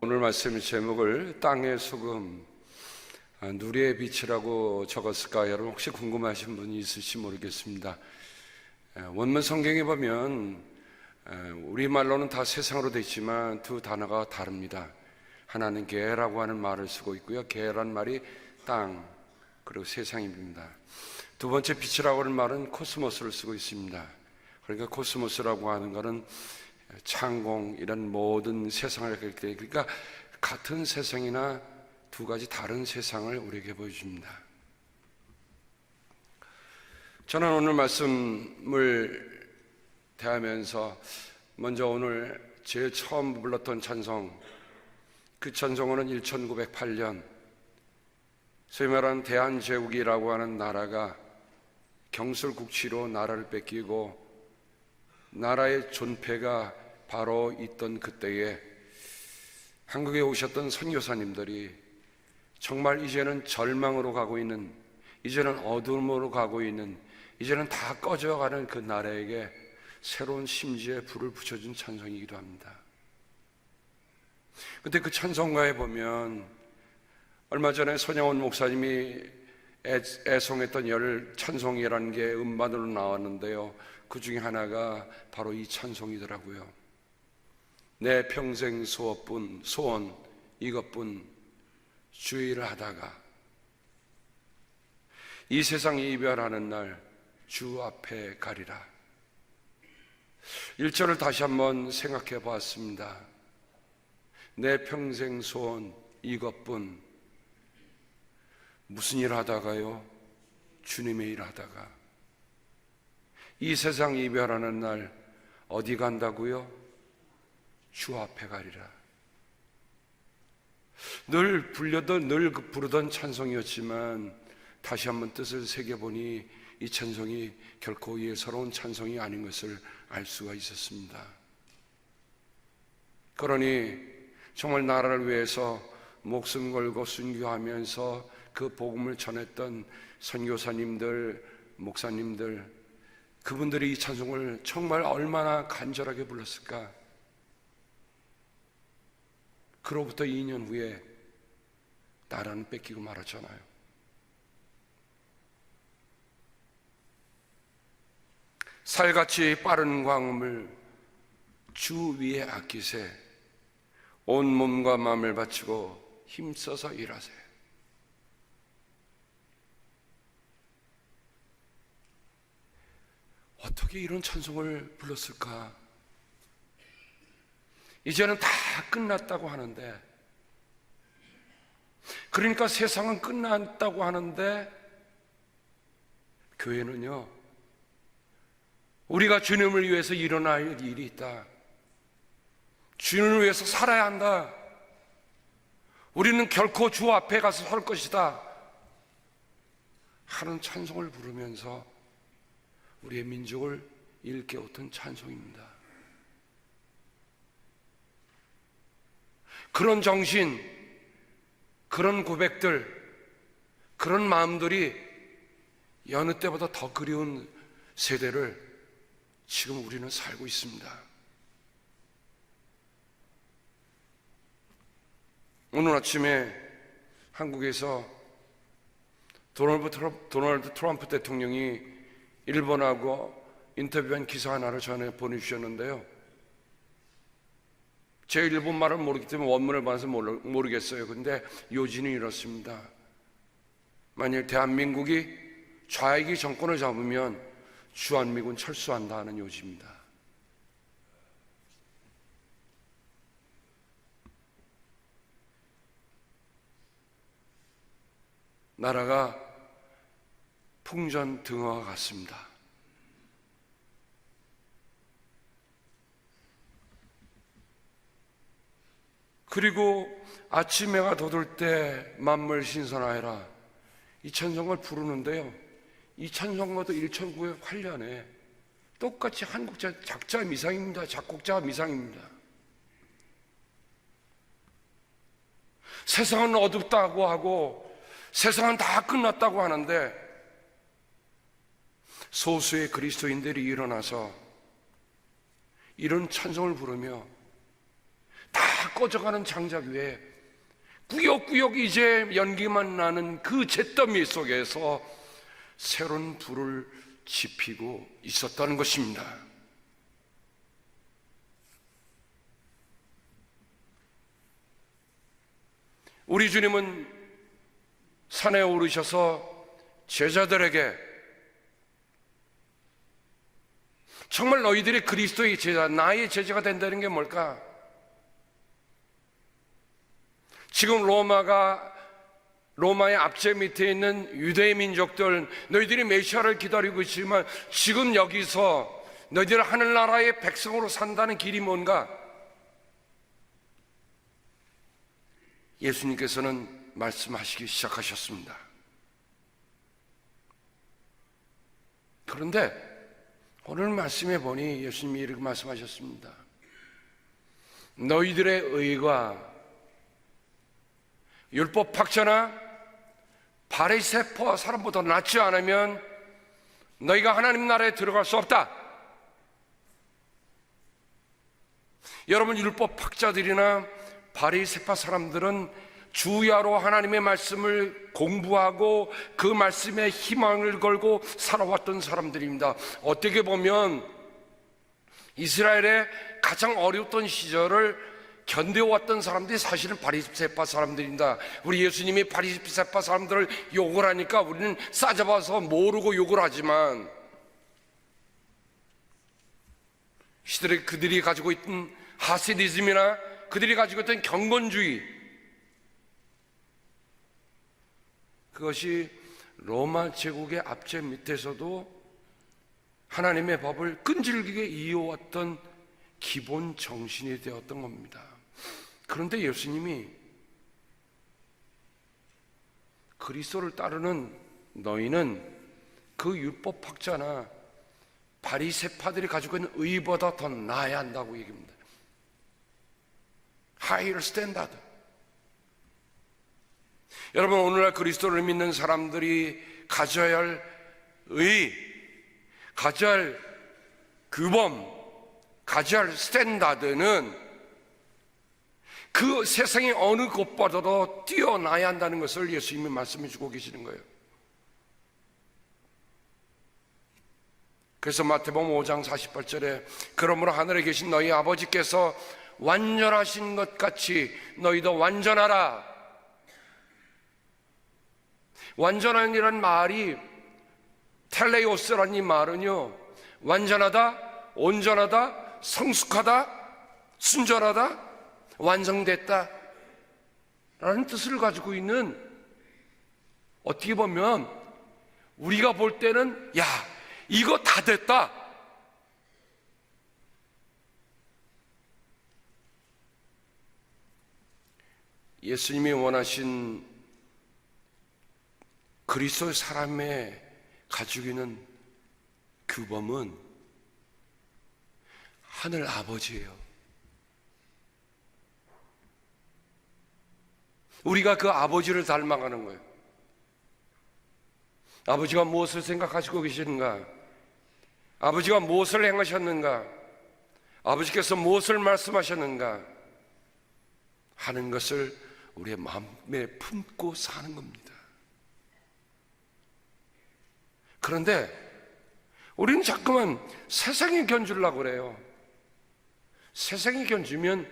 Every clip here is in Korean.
오늘 말씀 제목을 땅의 소금, 누리의 빛이라고 적었을까? 여러분 혹시 궁금하신 분이 있을지 모르겠습니다. 원문 성경에 보면 우리말로는 다 세상으로 되어 있지만 두 단어가 다릅니다. 하나는 게라고 하는 말을 쓰고 있고요, 게란 말이 땅, 그리고 세상입니다. 두 번째 빛이라고 하는 말은 코스모스를 쓰고 있습니다. 그러니까 코스모스라고 하는 것은 창공, 이런 모든 세상을 그러니까 같은 세상이나 두 가지 다른 세상을 우리에게 보여줍니다. 저는 오늘 말씀을 대하면서 먼저 오늘 제일 처음 불렀던 찬송, 그 찬송은 1908년 소위 말하는 대한제국이라고 하는 나라가 경술국치로 나라를 뺏기고 나라의 존폐가 바로 있던 그때에 한국에 오셨던 선교사님들이 정말 이제는 절망으로 가고 있는, 이제는 어둠으로 가고 있는, 이제는 다 꺼져가는 그 나라에게 새로운 심지에 불을 붙여준 찬송이기도 합니다. 근데 그 찬송가에 보면 얼마 전에 손영원 목사님이 애송했던 열 찬송이라는 게 음반으로 나왔는데요, 그 중에 하나가 바로 이 찬송이더라고요. 내 평생 소원 이것뿐 주의를 하다가 이 세상 이별하는 날 주 앞에 가리라. 1절을 다시 한번 생각해 보았습니다. 내 평생 소원 이것뿐. 무슨 일 하다가요? 주님의 일 하다가. 이 세상 이별하는 날 어디 간다고요? 주 앞에 가리라. 늘 부르던 찬송이었지만 다시 한번 뜻을 새겨보니 이 찬송이 결코 예사로운 찬송이 아닌 것을 알 수가 있었습니다. 그러니 정말 나라를 위해서 목숨 걸고 순교하면서 그 복음을 전했던 선교사님들, 목사님들, 그분들이 이 찬송을 정말 얼마나 간절하게 불렀을까. 그로부터 2년 후에 나라는 뺏기고 말았잖아요. 살같이 빠른 광음을 주 위에 아끼세 온 몸과 마음을 바치고 힘써서 일하세. 어떻게 이런 찬송을 불렀을까? 이제는 다 끝났다고 하는데, 그러니까 세상은 끝났다고 하는데 교회는요, 우리가 주님을 위해서 일어날 일이 있다, 주님을 위해서 살아야 한다, 우리는 결코 주 앞에 가서 설 것이다 하는 찬송을 부르면서 우리의 민족을 일깨웠던 찬송입니다. 그런 정신, 그런 고백들, 그런 마음들이 여느 때보다 더 그리운 세대를 지금 우리는 살고 있습니다. 오늘 아침에 한국에서 도널드 트럼프 대통령이 일본하고 인터뷰한 기사 하나를 전해 보내주셨는데요, 제 일본말을 모르기 때문에 원문을 봐서 모르겠어요. 근데 요지는 이렇습니다. 만일 대한민국이 좌익이 정권을 잡으면 주한미군 철수한다 하는 요지입니다. 나라가 풍전등화와 같습니다. 그리고 아침 해가 돋을 때 만물 신선하여라, 이 찬송을 부르는데요, 이 찬송가도 1908년에 똑같이 한국 작자 미상입니다. 작곡자 미상입니다. 세상은 어둡다고 하고 세상은 다 끝났다고 하는데 소수의 그리스도인들이 일어나서 이런 찬송을 부르며 다 꺼져가는 장작 위에 꾸역꾸역 이제 연기만 나는 그 잿더미 속에서 새로운 불을 지피고 있었다는 것입니다. 우리 주님은 산에 오르셔서 제자들에게 정말 너희들이 그리스도의 제자, 나의 제자가 된다는 게 뭘까? 지금 로마의 압제 밑에 있는 유대의 민족들, 너희들이 메시아를 기다리고 있지만 지금 여기서 너희들 하늘나라의 백성으로 산다는 길이 뭔가? 예수님께서는 말씀하시기 시작하셨습니다. 그런데 오늘 말씀에 보니 예수님이 이렇게 말씀하셨습니다. 너희들의 의가 율법학자나 바리새파 사람보다 낫지 않으면 너희가 하나님 나라에 들어갈 수 없다. 여러분, 율법학자들이나 바리새파 사람들은 주야로 하나님의 말씀을 공부하고 그 말씀에 희망을 걸고 살아왔던 사람들입니다. 어떻게 보면 이스라엘의 가장 어려웠던 시절을 견뎌왔던 사람들이 사실은 바리새파 사람들입니다. 우리 예수님이 바리새파 사람들을 욕을 하니까 우리는 싸잡아서 모르고 욕을 하지만 시대에 그들이 가지고 있던 하시디즘이나 그들이 가지고 있던 경건주의, 그것이 로마 제국의 압제 밑에서도 하나님의 법을 끈질기게 이어왔던 기본 정신이 되었던 겁니다. 그런데 예수님이 그리스도를 따르는 너희는 그 율법학자나 바리새파들이 가지고 있는 의보다 더 나아야 한다고 얘기합니다. Higher standard. 여러분, 오늘날 그리스도를 믿는 사람들이 가져야 할 의, 가져야 할 규범, 가져야 할 스탠다드는 그 세상의 어느 곳보다도 뛰어나야 한다는 것을 예수님이 말씀해 주고 계시는 거예요. 그래서 마태복음 5장 48절에 그러므로 하늘에 계신 너희 아버지께서 완전하신 것 같이 너희도 완전하라. 완전한이란 말이 텔레오스라는 이 말은요, 완전하다, 온전하다, 성숙하다, 순전하다, 완성됐다 라는 뜻을 가지고 있는, 어떻게 보면 우리가 볼 때는 야, 이거 다 됐다, 예수님이 원하신 그리스도의 사람의 가지고 있는 규범은 하늘 아버지예요. 우리가 그 아버지를 닮아가는 거예요. 아버지가 무엇을 생각하시고 계시는가? 아버지가 무엇을 행하셨는가? 아버지께서 무엇을 말씀하셨는가? 하는 것을 우리의 마음에 품고 사는 겁니다. 그런데 우리는 자꾸만 세상에 견주려고 그래요. 세상에 견주면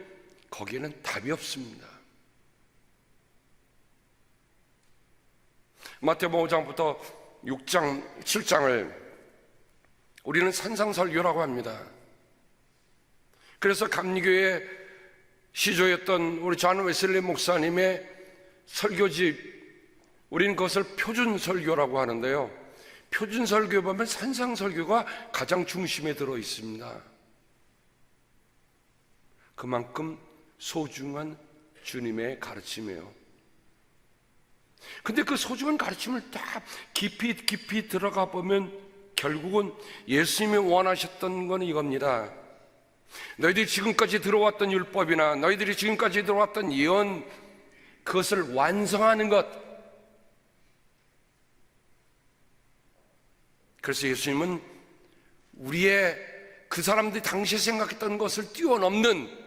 거기에는 답이 없습니다. 마태복음 5장부터 6장, 7장을 우리는 산상설교라고 합니다. 그래서 감리교의 시조였던 우리 존 웨슬리 목사님의 설교집, 우리는 그것을 표준설교라고 하는데요, 표준설교에 보면 산상설교가 가장 중심에 들어 있습니다. 그만큼 소중한 주님의 가르침이에요. 근데 그 소중한 가르침을 딱 깊이 들어가 보면 결국은 예수님이 원하셨던 건 이겁니다. 너희들이 지금까지 들어왔던 율법이나 너희들이 지금까지 들어왔던 예언, 그것을 완성하는 것. 그래서 예수님은 우리의 그 사람들이 당시에 생각했던 것을 뛰어넘는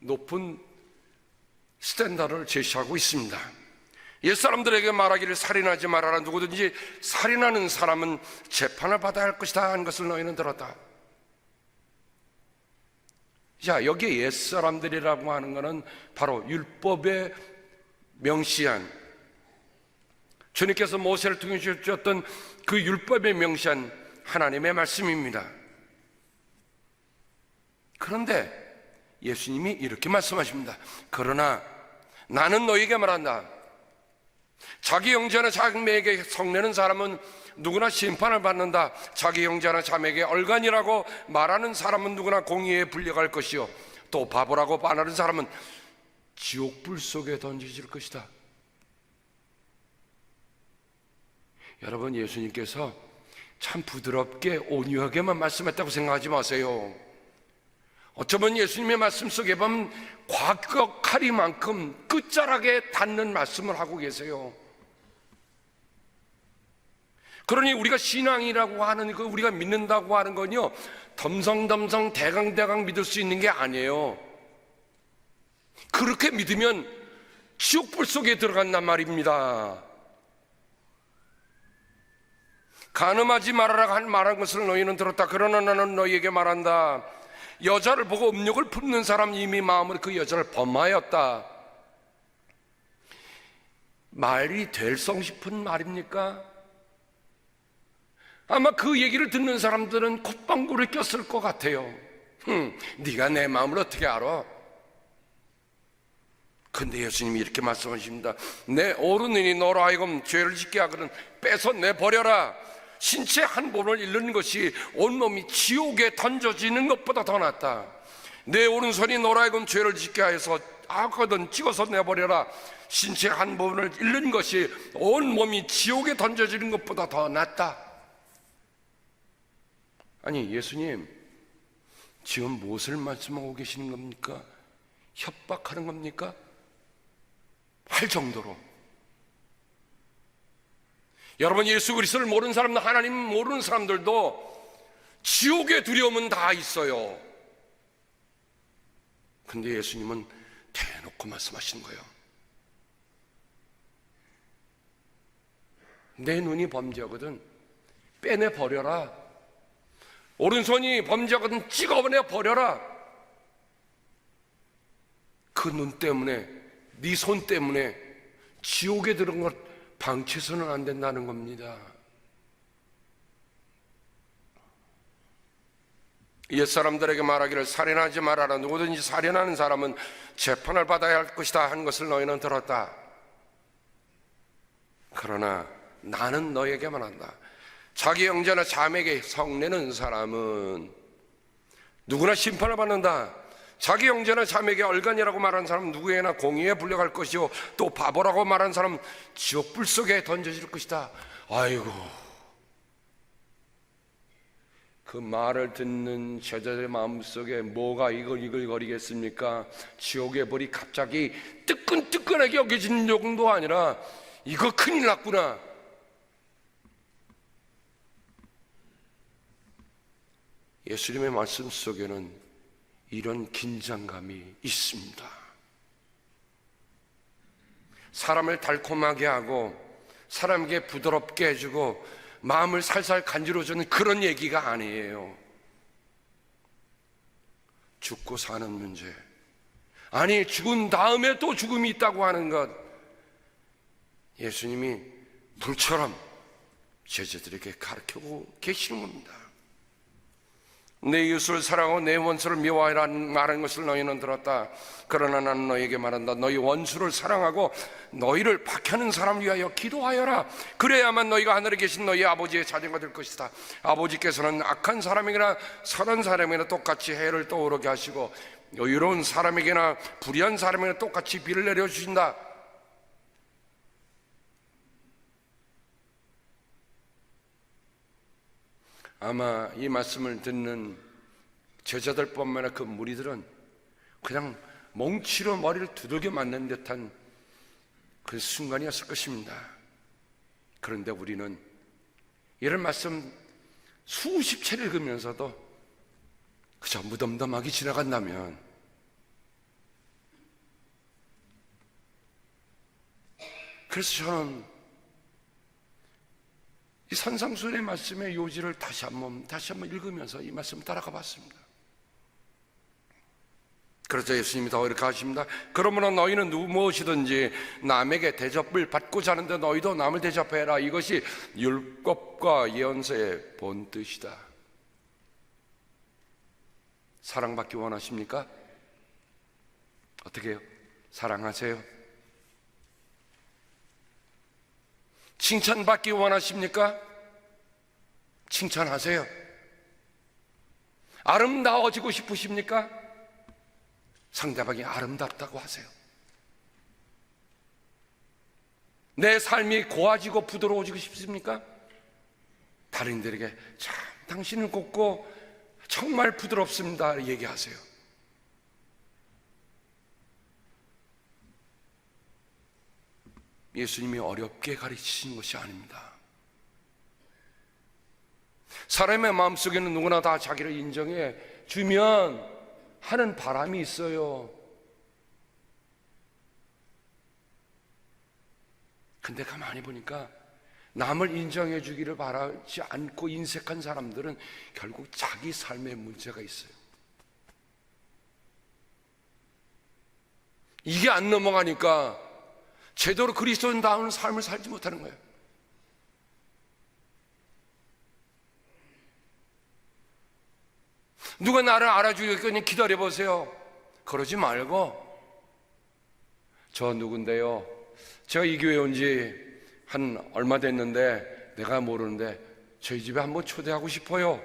높은 스탠다드를 제시하고 있습니다. 옛사람들에게 말하기를 살인하지 말아라. 누구든지 살인하는 사람은 재판을 받아야 할 것이다 하는 것을 너희는 들었다. 자, 여기에 옛사람들이라고 하는 것은 바로 율법에 명시한, 주님께서 모세를 통해 주셨던 그 율법에 명시한 하나님의 말씀입니다. 그런데 예수님이 이렇게 말씀하십니다. 그러나 나는 너희에게 말한다. 자기 형제나 자매에게 성내는 사람은 누구나 심판을 받는다. 자기 형제나 자매에게 얼간이라고 말하는 사람은 누구나 공의에 불려갈 것이요, 또 바보라고 말하는 사람은 지옥불 속에 던져질 것이다. 여러분, 예수님께서 참 부드럽게 온유하게만 말씀했다고 생각하지 마세요. 어쩌면 예수님의 말씀 속에 보면 과격하리만큼 끝자락에 닿는 말씀을 하고 계세요. 그러니 우리가 신앙이라고 하는, 우리가 믿는다고 하는 건요, 덤성덤성 대강대강 믿을 수 있는 게 아니에요. 그렇게 믿으면 지옥불 속에 들어간단 말입니다. 간음하지 말아라 말한 것을 너희는 들었다. 그러나 나는 너희에게 말한다. 여자를 보고 음욕을 품는 사람 이미 마음으로 그 여자를 범하였다. 말이 될성 싶은 말입니까? 아마 그 얘기를 듣는 사람들은 콧방구를 꼈을 것 같아요. 네가 내 마음을 어떻게 알아? 근데 예수님이 이렇게 말씀하십니다. 내 어른이니 너로 하여금 죄를 짓게 하거든 빼서 내버려라. 신체 한 번을 잃는 것이 온몸이 지옥에 던져지는 것보다 더 낫다. 내 오른손이 너로 하여금 죄를 짓게 하여서 하거든 찍어서 내버려라. 신체 한 번을 잃는 것이 온몸이 지옥에 던져지는 것보다 더 낫다. 아니, 예수님 지금 무엇을 말씀하고 계시는 겁니까? 협박하는 겁니까? 할 정도로. 여러분, 예수 그리스도를 모르는 사람들, 하나님 모르는 사람들도 지옥의 두려움은 다 있어요. 근데 예수님은 대놓고 말씀하시는 거예요. 내 눈이 범죄하거든 빼내 버려라. 오른손이 범죄하거든 찍어내 버려라. 그 눈 때문에, 네 손 때문에 지옥에 들은 것 방치해서는 안 된다는 겁니다. 옛사람들에게 말하기를 살인하지 말아라. 누구든지 살인하는 사람은 재판을 받아야 할 것이다 하는 것을 너희는 들었다. 그러나 나는 너에게 말한다. 자기 형제나 자매에게 성내는 사람은 누구나 심판을 받는다. 자기 형제나 자매에게 얼간이라고 말하는 사람은 누구에게나 공의에 불려갈 것이요, 또 바보라고 말하는 사람은 지옥불 속에 던져질 것이다. 아이고, 그 말을 듣는 제자들의 마음속에 뭐가 이글이글거리겠습니까? 지옥의 불이 갑자기 뜨끈뜨끈하게 여겨지는 정도 아니라 이거 큰일 났구나. 예수님의 말씀 속에는 이런 긴장감이 있습니다. 사람을 달콤하게 하고 사람에게 부드럽게 해주고 마음을 살살 간지러주는 그런 얘기가 아니에요. 죽고 사는 문제, 아니 죽은 다음에 또 죽음이 있다고 하는 것, 예수님이 불처럼 제자들에게 가르치고 계시는 겁니다. 내 이웃을 사랑하고 내 원수를 미워하라는 말하는 것을 너희는 들었다. 그러나 나는 너희에게 말한다. 너희 원수를 사랑하고 너희를 박해하는 사람을 위하여 기도하여라. 그래야만 너희가 하늘에 계신 너희 아버지의 자녀가 될 것이다. 아버지께서는 악한 사람에게나 선한 사람에게나 똑같이 해를 떠오르게 하시고 여유로운 사람에게나 불의한 사람에게나 똑같이 비를 내려주신다. 아마 이 말씀을 듣는 제자들뿐만 아니라 그 무리들은 그냥 멍치로 머리를 두들겨 맞는 듯한 그 순간이었을 것입니다. 그런데 우리는 이런 말씀 수십 채 읽으면서도 그저 무덤덤하게 지나간다면 그래서 저는 이 산상수훈의 말씀의 요지를 다시 한번 읽으면서 이 말씀을 따라가 봤습니다. 그래서 예수님이 더 이렇게 하십니다. 그러므로 너희는 무엇이든지 남에게 대접을 받고자 하는데 너희도 남을 대접해라. 이것이 율법과 예언서의 본뜻이다. 사랑받기 원하십니까? 어떻게 해요? 사랑하세요. 칭찬받기 원하십니까? 칭찬하세요. 아름다워지고 싶으십니까? 상대방이 아름답다고 하세요. 내 삶이 고와지고 부드러워지고 싶습니까? 다른들에게 참 당신은 곱고 정말 부드럽습니다 얘기하세요. 예수님이 어렵게 가르치신 것이 아닙니다. 사람의 마음속에는 누구나 다 자기를 인정해 주면 하는 바람이 있어요. 근데 가만히 보니까 남을 인정해 주기를 바라지 않고 인색한 사람들은 결국 자기 삶에 문제가 있어요. 이게 안 넘어가니까 제대로 그리스도인다운 삶을 살지 못하는 거예요. 누가 나를 알아주겠거니 기다려보세요. 그러지 말고 저 누군데요, 제가 이 교회 온 지 한 얼마 됐는데 내가 모르는데 저희 집에 한번 초대하고 싶어요.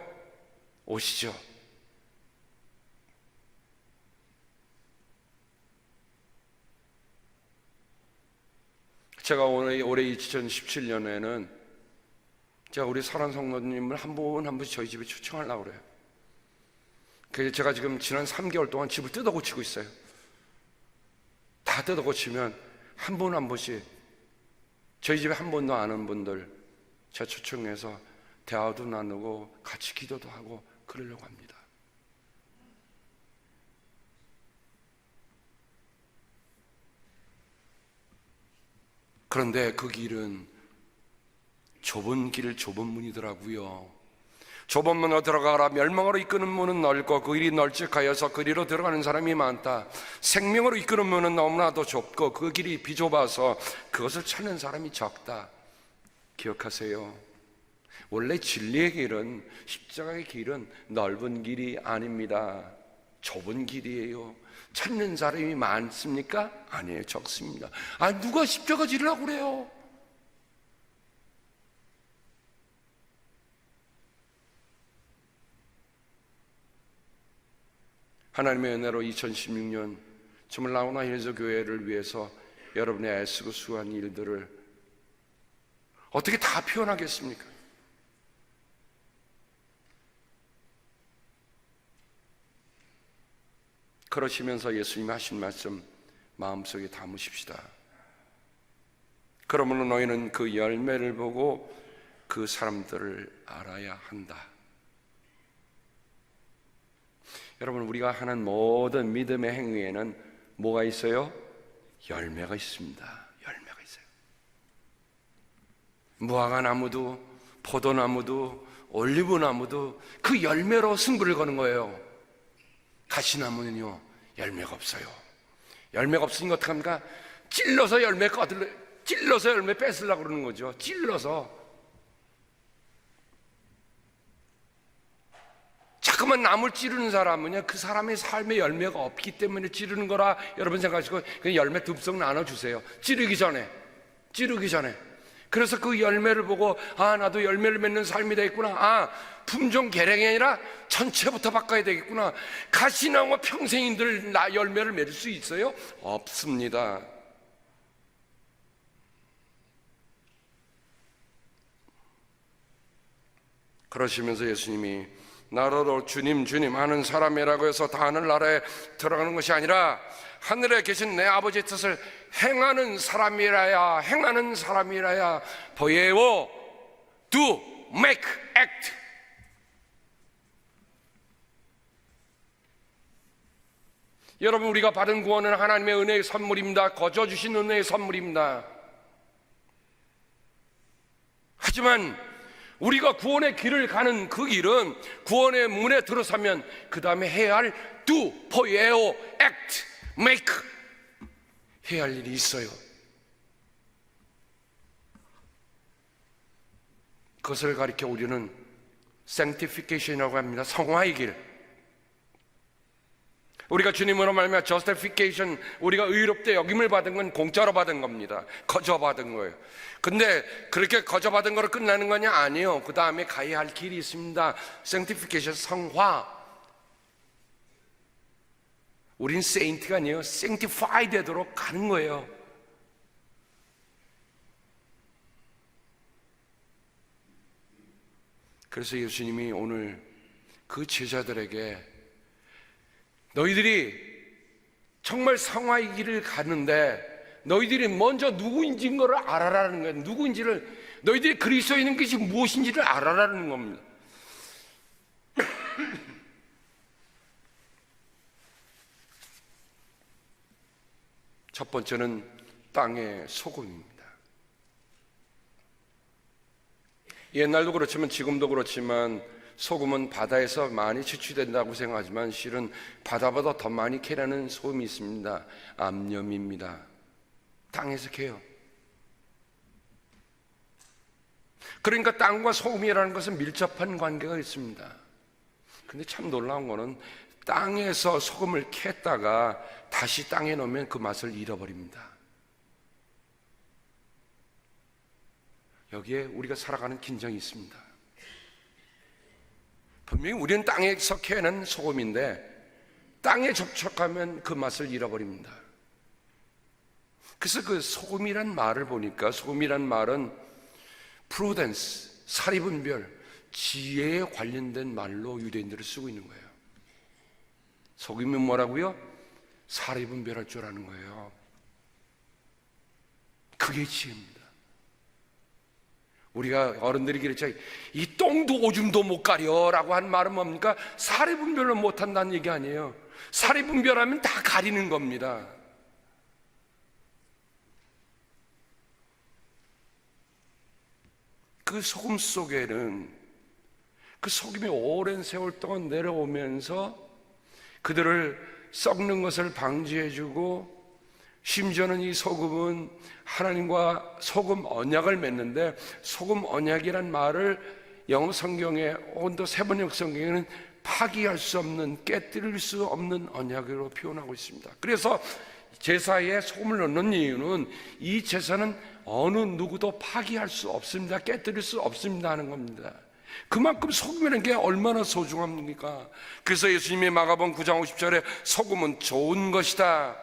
오시죠. 제가 올해 2017년에는 제가 우리 사랑 성도님을 한 분씩 저희 집에 초청하려고 그래요. 그래서 제가 지금 지난 3개월 동안 집을 뜯어고치고 있어요. 다 뜯어고치면 한 분씩 저희 집에 한 번도 안 온 분들 제가 초청해서 대화도 나누고 같이 기도도 하고 그러려고 합니다. 그런데 그 길은 좁은 문이더라고요. 좁은 문으로 들어가라. 멸망으로 이끄는 문은 넓고 그 길이 널찍하여서 그리로 들어가는 사람이 많다. 생명으로 이끄는 문은 너무나도 좁고 그 길이 비좁아서 그것을 찾는 사람이 적다. 기억하세요. 원래 진리의 길은, 십자가의 길은 넓은 길이 아닙니다. 좁은 길이에요. 찾는 사람이 많습니까? 아니에요. 적습니다. 누가 십자가 지르라고 그래요? 하나님의 은혜로 2016년 정말 라우나 힐즈 교회를 위해서 여러분의 애쓰고 수고한 일들을 어떻게 다 표현하겠습니까? 그러시면서 예수님이 하신 말씀 마음속에 담으십시다. 그러므로 너희는 그 열매를 보고 그 사람들을 알아야 한다. 여러분, 우리가 하는 모든 믿음의 행위에는 뭐가 있어요? 열매가 있습니다. 열매가 있어요. 무화과나무도 포도나무도 올리브나무도 그 열매로 승부를 거는 거예요. 가시나무는요, 열매가 없어요. 열매가 없으니까 어떡합니까? 찔러서 열매 뺏으려고 그러는 거죠. 찔러서. 자꾸만 남을 찌르는 사람은요, 그 사람의 삶에 열매가 없기 때문에 찌르는 거라 여러분 생각하시고 그 열매 듬뿍 나눠주세요. 찌르기 전에. 그래서 그 열매를 보고 나도 열매를 맺는 삶이 되겠구나. 품종 개량이 아니라 전체부터 바꿔야 되겠구나. 가시나무 평생인들 열매를 맺을 수 있어요? 없습니다. 그러시면서 예수님이 나로도 주님 하는 사람이라고 해서 다 하늘나라에 들어가는 것이 아니라 하늘에 계신 내 아버지의 뜻을 행하는 사람이라야 보예요. Do, make, act. 여러분, 우리가 받은 구원은 하나님의 은혜의 선물입니다. 거저 주신 은혜의 선물입니다. 하지만 우리가 구원의 길을 가는 그 길은 구원의 문에 들어서면 그 다음에 해야 할 do, poieo, act, make 해야 할 일이 있어요. 그것을 가리켜 우리는 sanctification이라고 합니다. 성화의 길. 우리가 주님으로 말하면 justification, 우리가 의롭게 여김을 받은 건 공짜로 받은 겁니다. 거저 받은 거예요. 근데 그렇게 거저 받은 거로 끝나는 거냐? 아니에요. 그 다음에 가야 할 길이 있습니다. sanctification, 성화. 우린 saint가 아니에요. sanctify 되도록 가는 거예요. 그래서 예수님이 오늘 그 제자들에게 너희들이 정말 성화의 길을 가는데 너희들이 먼저 누구인지인 걸 알아라는 거예요. 누구인지를, 너희들이 그리스도에 있는 것이 무엇인지를 알아라는 겁니다. 첫 번째는 땅의 소금입니다. 옛날도 그렇지만 지금도 그렇지만 소금은 바다에서 많이 채취된다고 생각하지만 실은 바다보다 더 많이 캐라는 소금이 있습니다. 암염입니다. 땅에서 캐요. 그러니까 땅과 소금이라는 것은 밀접한 관계가 있습니다. 근데 참 놀라운 거는 땅에서 소금을 캤다가 다시 땅에 넣으면 그 맛을 잃어버립니다. 여기에 우리가 살아가는 긴장이 있습니다. 분명히 우리는 땅에서 캐는 소금인데 땅에 접촉하면 그 맛을 잃어버립니다. 그래서 그 소금이란 말을 보니까 소금이란 말은 프루덴스, 사리분별, 지혜에 관련된 말로 유대인들을 쓰고 있는 거예요. 소금이 뭐라고요? 사리분별할 줄 아는 거예요. 그게 지혜입니다. 우리가 어른들이 그랬죠. 이 똥도 오줌도 못 가려라고 하는 말은 뭡니까? 사리분별을 못한다는 얘기 아니에요. 사리분별하면 다 가리는 겁니다. 그 소금 속에는 그 소금이 오랜 세월 동안 내려오면서 그들을 썩는 것을 방지해주고, 심지어는 이 소금은 하나님과 소금 언약을 맺는데, 소금 언약이란 말을 영어 성경에 온도 세번역 성경에는 파기할 수 없는, 깨뜨릴 수 없는 언약으로 표현하고 있습니다. 그래서 제사에 소금을 넣는 이유는 이 제사는 어느 누구도 파기할 수 없습니다, 깨뜨릴 수 없습니다 하는 겁니다. 그만큼 소금이라는 게 얼마나 소중합니까? 그래서 예수님이 마가복음 9장 50절에 소금은 좋은 것이다.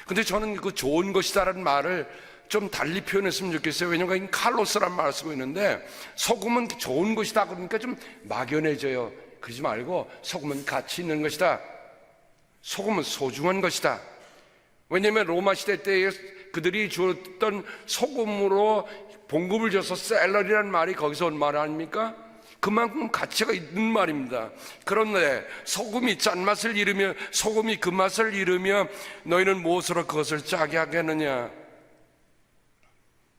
근데 저는 그 좋은 것이다라는 말을 좀 달리 표현했으면 좋겠어요. 왜냐하면 칼로스란 말을 쓰고 있는데, 소금은 좋은 것이다 그러니까 좀 막연해져요. 그러지 말고 소금은 가치 있는 것이다, 소금은 소중한 것이다. 왜냐하면 로마 시대 때에 그들이 주었던 소금으로 봉급을 줘서 셀러리라는 말이 거기서 온 말 아닙니까? 그만큼 가치가 있는 말입니다. 그런데 소금이 짠맛을 잃으며, 소금이 그 맛을 잃으며 너희는 무엇으로 그것을 짜게 하겠느냐?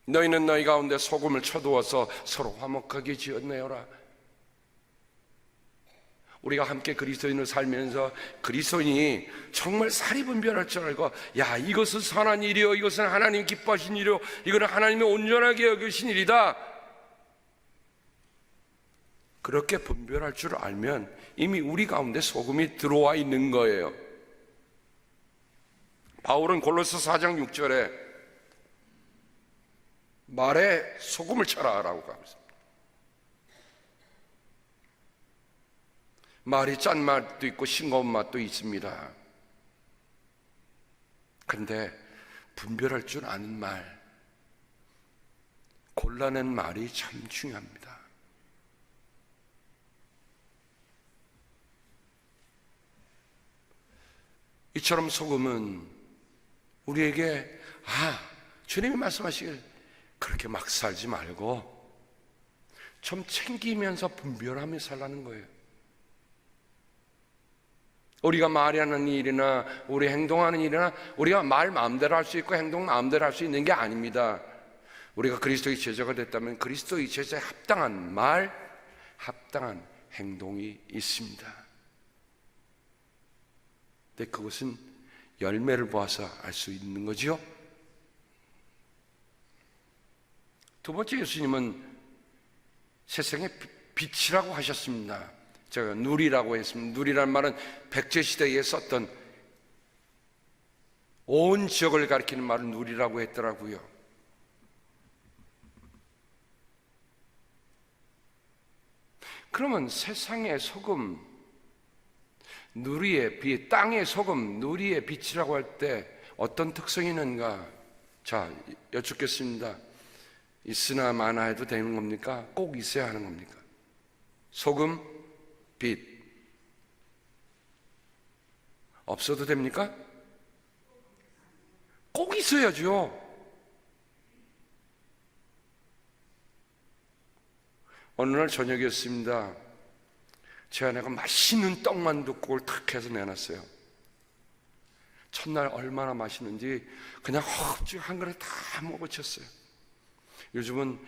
너희는 너희 가운데 소금을 쳐두어서 서로 화목하게 지어내어라. 우리가 함께 그리스도인을 살면서 그리스도인이 정말 사리분별할 줄 알고, 야, 이것은 선한 일이요, 이것은 하나님 기뻐하신 일이요, 이거는 하나님이 온전하게 여기신 일이다, 그렇게 분별할 줄 알면 이미 우리 가운데 소금이 들어와 있는 거예요. 바울은 골로새 4장 6절에 말에 소금을 쳐라 라고 하고 있습니다. 말이 짠맛도 있고 싱거운 맛도 있습니다. 그런데 분별할 줄 아는 말, 골라낸 말이 참 중요합니다. 이처럼 소금은 우리에게 주님이 말씀하시길 그렇게 막 살지 말고 좀 챙기면서 분별하며 살라는 거예요. 우리가 말하는 일이나 우리 행동하는 일이나 우리가 말 마음대로 할 수 있고 행동 마음대로 할 수 있는 게 아닙니다. 우리가 그리스도의 제자가 됐다면 그리스도의 제자에 합당한 말, 합당한 행동이 있습니다. 근데 그것은 열매를 보아서 알 수 있는 거지요. 두 번째, 예수님은 세상의 빛이라고 하셨습니다. 제가 누리라고 했습니다. 누리라는 말은 백제시대에 썼던 온 지역을 가리키는 말을 누리라고 했더라고요. 그러면 세상의 소금, 누리의 빛, 땅의 소금, 누리의 빛이라고 할 때 어떤 특성이 있는가? 자, 여쭙겠습니다. 있으나 마나 해도 되는 겁니까? 꼭 있어야 하는 겁니까? 소금, 빛 없어도 됩니까? 꼭 있어야죠. 어느 날 저녁이었습니다. 제 아내가 맛있는 떡만둣국을 탁 해서 내놨어요. 첫날 얼마나 맛있는지 그냥 헛주 한 그릇 다 먹어쳤어요. 요즘은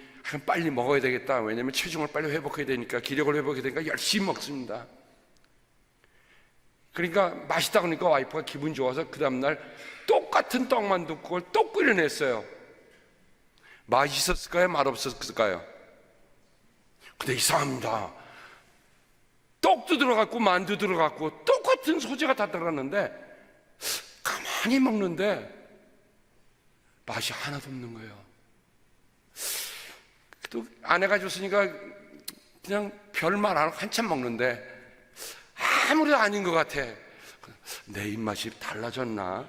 빨리 먹어야 되겠다. 왜냐하면 체중을 빨리 회복해야 되니까, 기력을 회복해야 되니까 열심히 먹습니다. 그러니까 맛있다 그러니까 와이프가 기분 좋아서 그 다음날 똑같은 떡만둣국을 또 끓여냈어요. 맛있었을까요? 맛없었을까요? 근데 이상합니다. 떡도 들어갔고 만두 들어갔고 똑같은 소재가 다 들어갔는데 가만히 먹는데 맛이 하나도 없는 거예요. 또 아내가 줬으니까 그냥 별말 안 하고 한참 먹는데 아무래도 아닌 것 같아. 내 입맛이 달라졌나?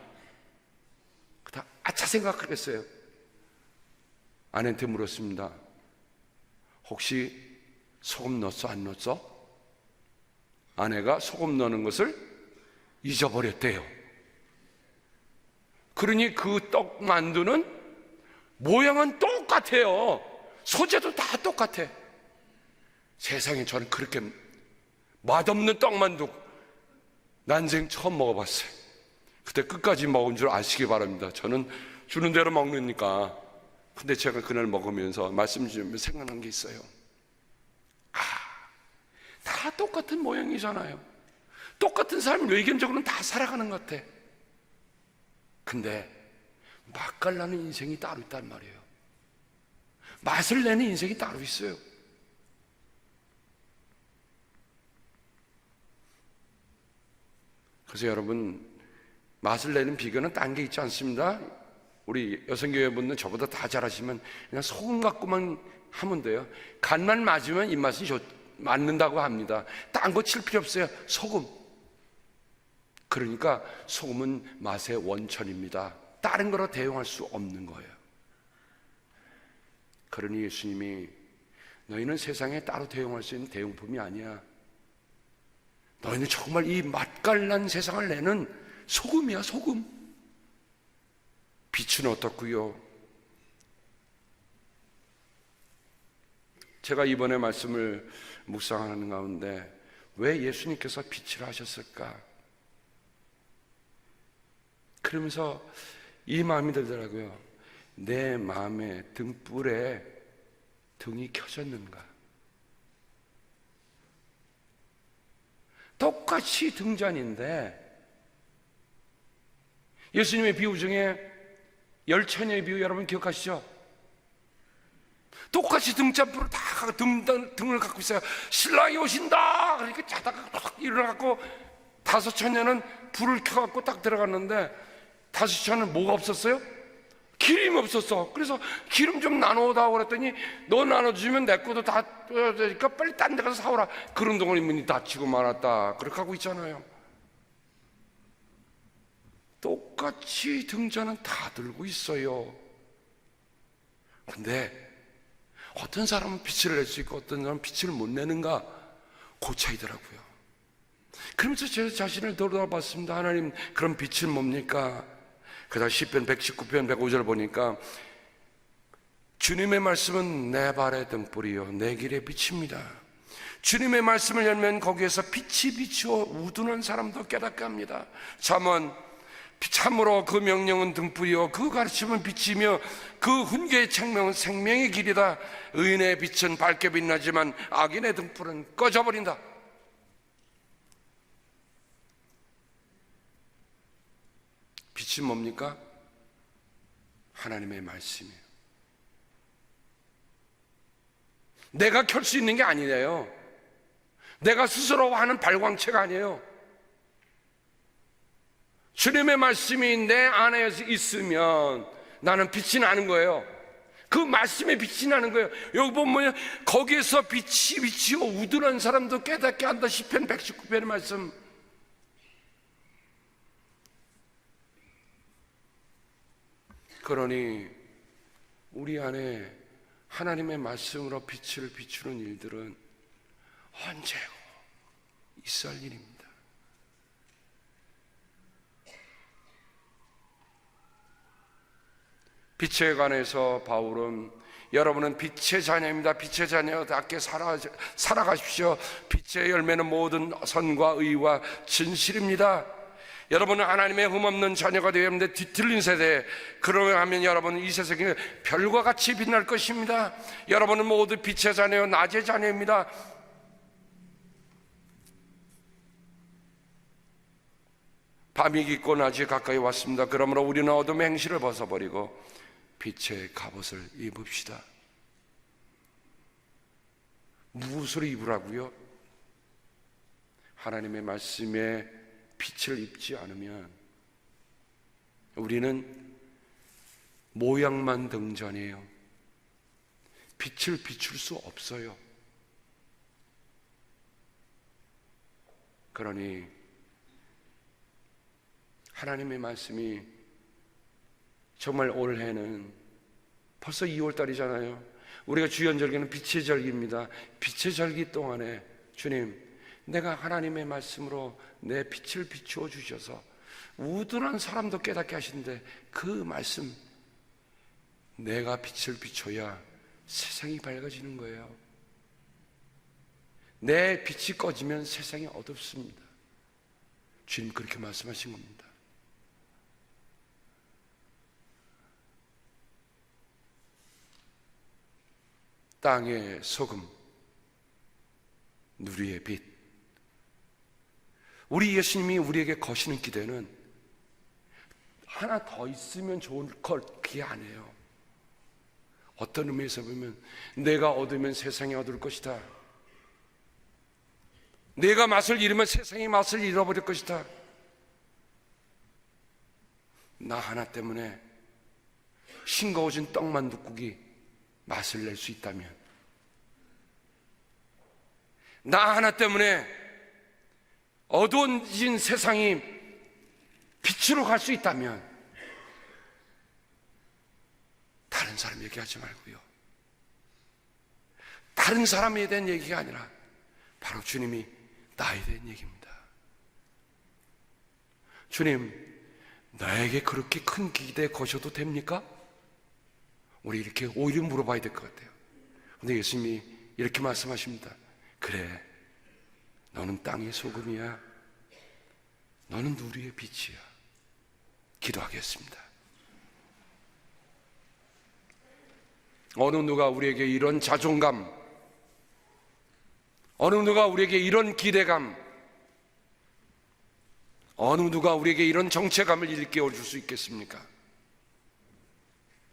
그다 아차 생각하겠어요. 아내한테 물었습니다. 혹시 소금 넣었어? 안 넣었어? 아내가 소금 넣는 것을 잊어버렸대요. 그러니 그 떡 만두는 모양은 똑같아요. 소재도 다 똑같아. 세상에 저는 그렇게 맛없는 떡만두 난생 처음 먹어봤어요. 그때 끝까지 먹은 줄 아시기 바랍니다. 저는 주는 대로 먹으니까. 근데 제가 그날 먹으면서 말씀 주시면 생각난 게 있어요. 다 똑같은 모양이잖아요. 똑같은 삶을 외견적으로는 다 살아가는 것 같아. 근데 맛깔나는 인생이 따로 있단 말이에요. 맛을 내는 인생이 따로 있어요. 그래서 여러분, 맛을 내는 비결은 딴 게 있지 않습니다. 우리 여성교회분들 저보다 다 잘하시면 그냥 소금 갖고만 하면 돼요. 간만 맞으면 입맛이 맞는다고 합니다. 딴 거 칠 필요 없어요. 소금. 그러니까 소금은 맛의 원천입니다. 다른 거로 대용할 수 없는 거예요. 그러니 예수님이 너희는 세상에 따로 대용할 수 있는 대용품이 아니야. 너희는 정말 이 맛깔난 세상을 내는 소금이야, 소금. 빛은 어떻고요? 제가 이번에 말씀을 묵상하는 가운데 왜 예수님께서 빛이라 하셨을까? 그러면서 이 마음이 들더라고요. 내 마음의 등불에 등이 켜졌는가? 똑같이 등잔인데 예수님의 비유 중에 열처녀의 비유 여러분 기억하시죠? 똑같이 등잔불을 다 등을 갖고 있어요. 신랑이 오신다. 그러니까 자다가 딱 일어나갖고 다섯 처녀는 불을 켜갖고 딱 들어갔는데 다섯 처녀는 뭐가 없었어요? 기름이 없었어. 그래서 기름 좀 나눠다오 그랬더니 너 나눠주면 내 것도 다 떠야 되니까 빨리 딴 데 가서 사오라. 그런 동안 문이 닫히고 말았다. 그렇게 하고 있잖아요. 똑같이 등잔은 다 들고 있어요. 근데 어떤 사람은 빛을 낼 수 있고 어떤 사람은 빛을 못 내는가? 그 차이더라고요. 그러면서 제 자신을 돌아봤습니다. 하나님, 그런 빛은 뭡니까? 그다음 시편 119편 105절 보니까 주님의 말씀은 내 발의 등불이요 내 길의 빛입니다. 주님의 말씀을 열면 거기에서 빛이 비추어 우둔한 사람도 깨닫게 합니다. 잠언 참으로 그 명령은 등불이요 그 가르침은 빛이며 그 훈계의 책명은 생명의 길이다. 의인의 빛은 밝게 빛나지만 악인의 등불은 꺼져버린다. 빛이 뭡니까? 하나님의 말씀이에요. 내가 켤 수 있는 게 아니래요. 내가 스스로 하는 발광체가 아니에요. 주님의 말씀이 내 안에 있으면 나는 빛이 나는 거예요. 그 말씀에 빛이 나는 거예요. 여기 보면 거기에서 빛이요 우둔한 사람도 깨닫게 한다. 시편 119편의 말씀. 그러니 우리 안에 하나님의 말씀으로 빛을 비추는 일들은 언제고 있을 일입니다. 빛에 관해서 바울은 여러분은 빛의 자녀입니다. 빛의 자녀답게 살아가십시오. 빛의 열매는 모든 선과 의와 진실입니다. 여러분은 하나님의 흠없는 자녀가 되어야 합니다. 뒤틀린 세대에 그러면 여러분은 이 세상에 별과 같이 빛날 것입니다. 여러분은 모두 빛의 자녀요 낮의 자녀입니다. 밤이 깊고 낮이 가까이 왔습니다. 그러므로 우리는 어둠의 행실을 벗어버리고 빛의 갑옷을 입읍시다. 무엇으로 입으라고요? 하나님의 말씀에 빛을 입지 않으면 우리는 모양만 등전해요. 빛을 비출 수 없어요. 그러니 하나님의 말씀이 정말 올해는 벌써 2월달이잖아요. 우리가 주연절기는 빛의 절기입니다. 빛의 절기 동안에 주님, 내가 하나님의 말씀으로 내 빛을 비추어 주셔서 우둔한 사람도 깨닫게 하시는데 그 말씀, 내가 빛을 비춰야 세상이 밝아지는 거예요. 내 빛이 꺼지면 세상이 어둡습니다. 주님 그렇게 말씀하신 겁니다. 땅의 소금, 누리의 빛. 우리 예수님이 우리에게 거시는 기대는 하나 더 있으면 좋을 걸 그게 아니에요. 어떤 의미에서 보면 내가 얻으면 세상이 얻을 것이다. 내가 맛을 잃으면 세상이 맛을 잃어버릴 것이다. 나 하나 때문에 싱거워진 떡만둣국이 맛을 낼 수 있다면, 나 하나 때문에 어두워진 세상이 빛으로 갈 수 있다면 다른 사람 얘기하지 말고요, 다른 사람에 대한 얘기가 아니라 바로 주님이 나에 대한 얘기입니다. 주님, 나에게 그렇게 큰 기대 거셔도 됩니까? 우리 이렇게 오히려 물어봐야 될 것 같아요. 근데 예수님이 이렇게 말씀하십니다. 그래, 너는 땅의 소금이야. 너는 누리의 빛이야. 기도하겠습니다. 어느 누가 우리에게 이런 자존감, 어느 누가 우리에게 이런 기대감, 어느 누가 우리에게 이런 정체감을 일깨워 줄 수 있겠습니까?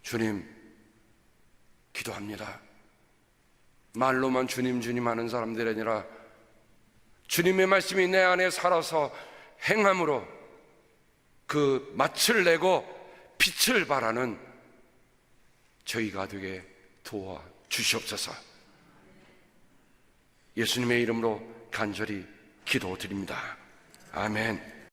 주님, 기도합니다. 말로만 주님 주님 하는 사람들이 아니라 주님의 말씀이 내 안에 살아서 행함으로 그 맛을 내고 빛을 발하는 저희가 되게 도와 주시옵소서. 예수님의 이름으로 간절히 기도드립니다. 아멘.